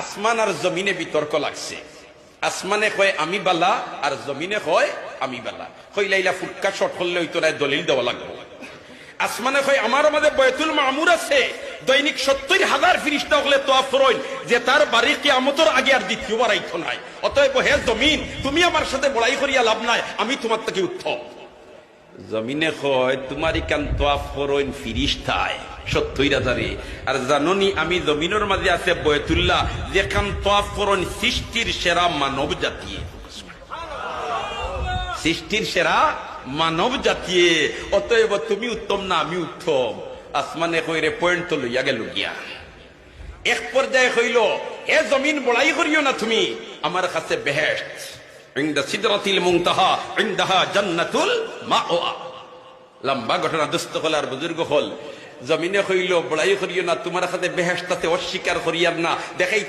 আসমান আর জমিনে বিতর্ক লাগছে। আসমানে কয় আমি বালা আর জমিনে কয় আমি বালা। কইলাইলা ফুটকা শট করলে হইতো না, দলিল দেওয়া লাগবে। আসমানে কয় আমার আমাদের বয়তুল মামুর আছে, দৈনিক ৭০,০০০ ফিরিস্তা হলে তোয়াফ করেন, যে তার বাড়ি কিয়ামতের আগে আর দ্বিতীয়বার আইতো নাই। অতএব হে জমিন, তুমি আমার সাথে বড়াই করিয়া লাভ নাই, আমি তোমার থেকে উত্তম। জমিনে কয় তোমারই কান তোয়াফ করেন ফিরিস্তায় ৭০,০০০। আর জাননি আমি জমিনের মাঝে আছে বয়তুল্লাহ, যেখান তোয়াফ করেন সৃষ্টির সেরা মানব জাতি, সৃষ্টির সেরা মানব জাতি। অতএব তুমি উত্তম না আমি উত্তম। আসমানে কইরে পয়েন্ট তো লইয়া গেল গিয়া। এক পর্যায়ে কইল, হে জমিন বড়াই করিও না তুমি, আমার কাছে বেহেশত ইনদা সিদরাতিল মুনতাহা ইনদাহা জান্নাতুল মাওয়া। লম্বা ঘটনা, দুস্থ হল আর বুজুর্গ হল। জমিনে কইল বড়াই করিও না, তোমার কাছে বেহেশতাতে অস্বীকার করিয়ার না, দেখাই